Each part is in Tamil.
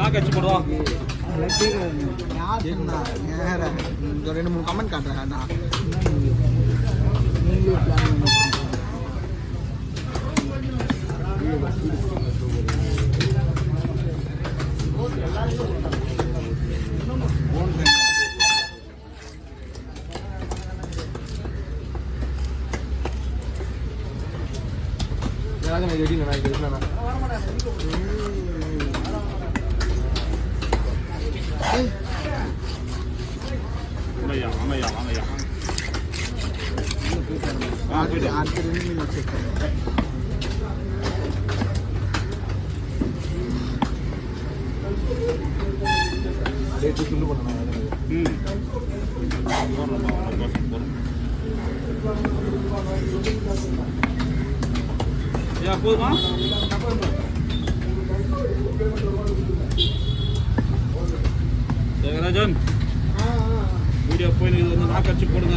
நாக்கச்சு போடுவோம். ரெண்டு மூணு கமெண்ட் காட்டுறேன். போதுமா? ஜெகராஜன் வீடியோ போய் வந்து நாக்கடிச்சு போடுங்க.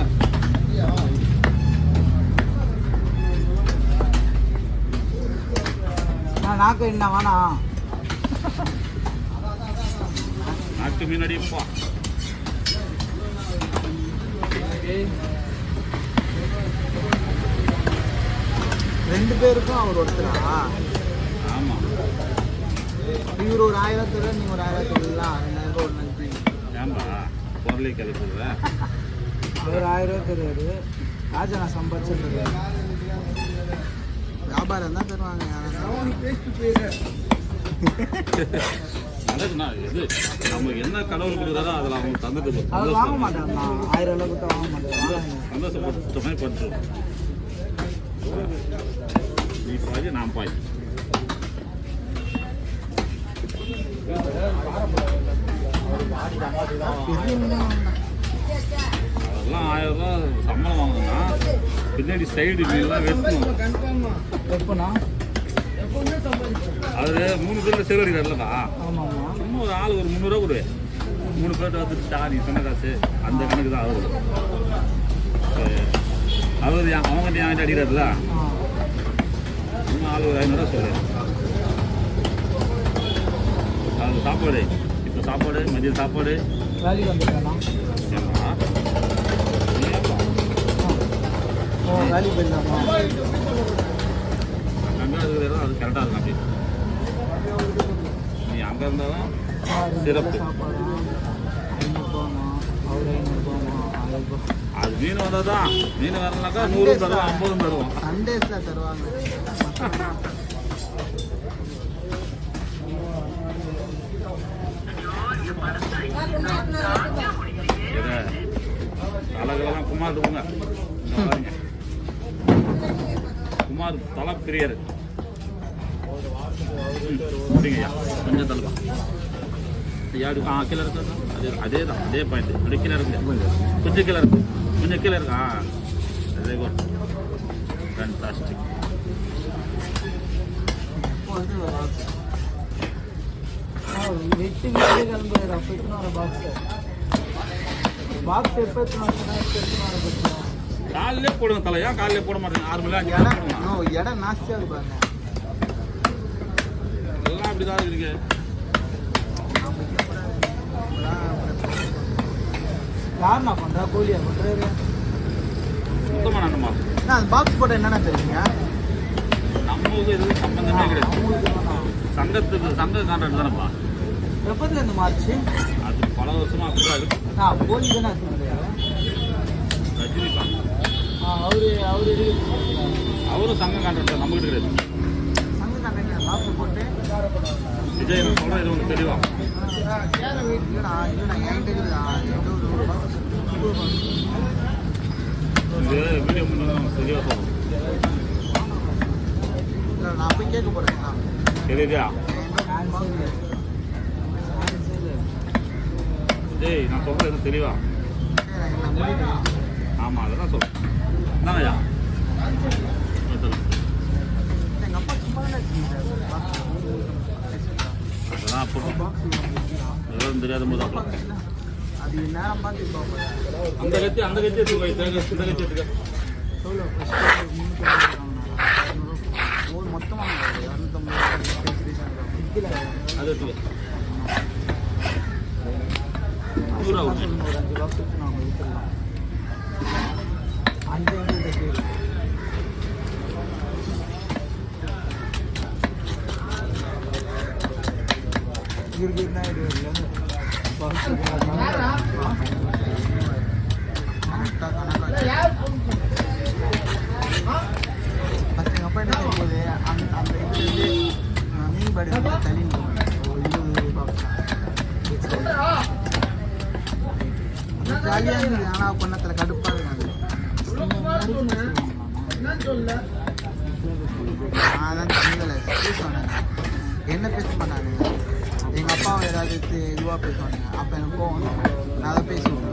நாக்கு என்ன வேணா நாக்கு முன்னாடி போ. ரெண்டு பேருக்கும் அவர் ஒருத்தரா? ஆமா. இவர் ஒரு 1000 தருவார், நீங்க ஒரு 1000 தருவீங்களா? 2000 ஒரு நன்றி. ஏன்பா பொருளை கழிப்புற? அவர் 1000 தருவாரு, ராஜா நான் சம்பாதிச்சிருக்காரு. வியாபாரம் தான் தருவாங்க. எது நமக்கு என்ன கடவுள் கொடுக்குறாரோ அதில் அவங்க தந்துட்டு வாங்க மாட்டாங்க. 1000 அளவுக்கு வாங்க மாட்டாங்க. சந்தோஷப்பட்டு பண்ணுறோம். நீ பாதி நான் பாதி. அதெல்லாம் 1000 ரூபா சம்பளம் வாங்கணும்னா பின்னாடி சைடு மீன்லாம் வெட்டணும். அது 3 பேரில் செலவழிக்கிறாருல்லப்பா. சும்மா ஒரு ஆள் ஒரு 300 ரூபா கொடு. 3 பேர்ட்ட வந்துட்டா நீ சொன்ன காசு அந்த கணக்கு தான் ஆகுது. அவர் அவங்ககிட்ட என்கிட்ட அடிக்கிறாருல, இன்னும் ஆள் ஒரு 500 ரூபா சொல்லு. அது சாப்பாடு, இப்போ சாப்பாடு, மதியம் சாப்பாடு. அங்கே இருக்கிற அது கரெக்டாக இருக்கும். அப்படி நீ அங்கே இருந்தாலும் சிறப்பு. அது மீன் வந்தால் தான். மீன் வரலனாக்கா 100 தருவோம், 50 தருவோம். சண்டேஸில் தருவாங்க. தலைகளெல்லாம் குமார் போங்க. குமார் தலை பிரியர். அப்படிங்கய்யா கொஞ்சம் தள்ளுவா. யாரு கீழே இருக்கா? அதே தான், அதே பாயிண்ட். அப்படி கீழே இருக்கு, கொஞ்சம் கீழே இருக்கு, கொஞ்சம் கீழே இருக்கா? Very good, fantastic. காலையிலே போடுங்க தலையா, காலையிலே போட மாட்டேங்க. 6 மணி நேரம் இடம் நாஸ்தியா இருப்பாங்க. எல்லாம் அப்படிதான் இருக்கு. யாருண்ணா பண்றா? கோழியா பண்றாரு? சுத்தமா நானுமா பாக்ஸ் போட்ட என்னென்ன தெரியுங்க? நம்மளுக்கு எதுவும் சம்பந்தமே கிடையாது. சங்கத்துக்கு சங்க கான்ட்ராக்ட் தானேப்பா. எப்பத்துல இருந்து மாறிச்சு? அது பல வருஷமா அப்படிதான் இருக்கு. கோழி தானே ரஜினிகாந்த். அவரும் சங்க கான்ட்ராக்ட் நம்மகிட்ட கிடையாது. சங்க கான்ட்ராக்ட் பாக்ஸ் போட்டு விஜய் நான் சொல்றேன், இது ஒன்று தெளிவா. இது வீடியோ முன்னாடி தெளிவாக சொல்றோம். நான் போய் கேட்க போறேன். தெரியுதா? டேய் நான் சொல்றது தெளிவா. ஆமாம் அதெல்லாம் சொல்கிறேன். என்னங்கய்யா அதெல்லாம் அப்போ பாக்ஸ் விவரம் தெரியாத போது அப்போ அது நேரம் பார்த்து பார்ப்போம். அந்த கத்தி எடுத்துக்கோ இந்த கத்தி எடுத்துக்க எவ்வளோ ஃபஸ்ட்டு 350 ஓ மொத்தமாக 250 அது எடுத்துக்க 100 ரூபா ஒரு 5 பாக்ஸ் நம்ம விற்றுலாம். 5 இருக்குன்னா இது ஃபஸ்ட் எங்கள் அப்பா என்ன செய்யும்போது அந்த இதுலேருந்து மீன் பாடி தள்ளின்னு ஒரு 20 பாக்ஸ் ஜாலியாக இருந்தது. ஆனால் பொண்ணத்தில் கடுப்பாக இருக்காது. அதான் தமிழில் பேசுவானுங்க, என்ன பேச மாட்டானுங்க. எங்கள் அப்பாவை ஏதாவது இதுவாக பேசுவானுங்க. அப்போ எனக்கு கோவம் வரும். நான் அதை பேசுவேன்.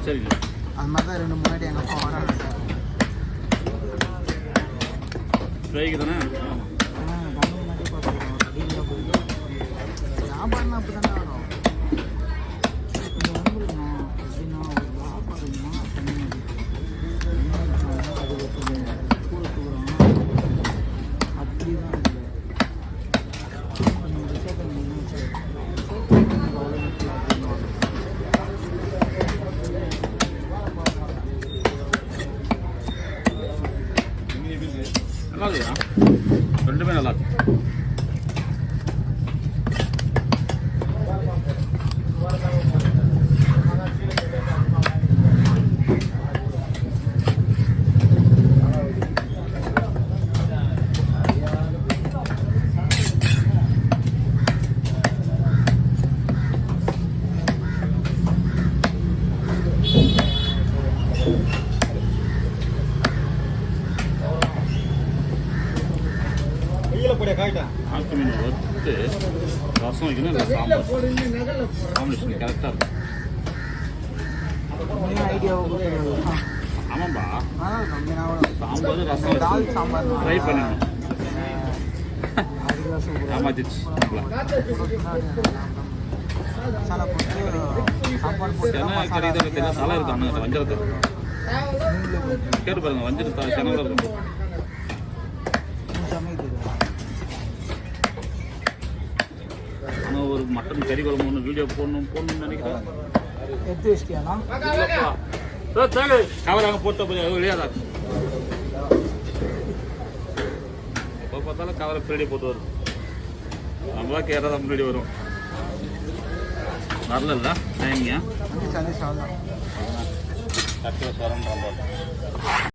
சரிங்க. அது மாதிரி தான் 2 முன்னாடி எங்கள் அப்பா வராங்க. ஸ்ட்ரைக்கு தானே வியாபாரம் அப்படி தானே வரும். கொஞ்சம் வந்துருக்கணும் எப்படின்னா ஒரு வியாபாரம்னா தண்ணி அது கூட தூரம் அப்படி தான் இல்லை. கொஞ்சம் ரிசர்வ் நல்லா இருக்குதா? ரெண்டுமே நல்லா இருக்கு. ஆட்டு மீன் வறுத்து ரசம் வைக்கணும் இல்லை சாம்பார் காம்பினேஷன் கரெக்டாக இருக்கும். ஐடியாவை கொடுத்துருவோம். ஆமாம்பா, சாம்பார் சாம்பார் ரசம் தால் சாம்பார் ட்ரை பண்ணிடணும். அதுதான் சூப்பர். ஏமாத்திடுச்சு மசாலா போட்டு சாப்பாடு போட்டு சென்னை கறி தான் தலை இருக்கும். அண்ணன் வஞ்சரத்தை கேட்டு பாருங்க, வஞ்சரத்தை சென்னை இருக்கும். ஆனால் ஒரு மட்டன் கறி குழம்பு ஒன்று வீடியோ போடணும்னு நினைக்கிறேன். எடுத்து வச்சிட்டியாண்ணா? கவர் அங்கே போட்ட போய் வெளியாதா எப்போ பார்த்தாலும் கவரை பின்னாடி போட்டு வரும். நம்ம தான் கேட்டால் தான் முன்னாடி வரும். வரல டைமிங்க சந்தி சாதம் கட்டில் சொல்கிறேன்.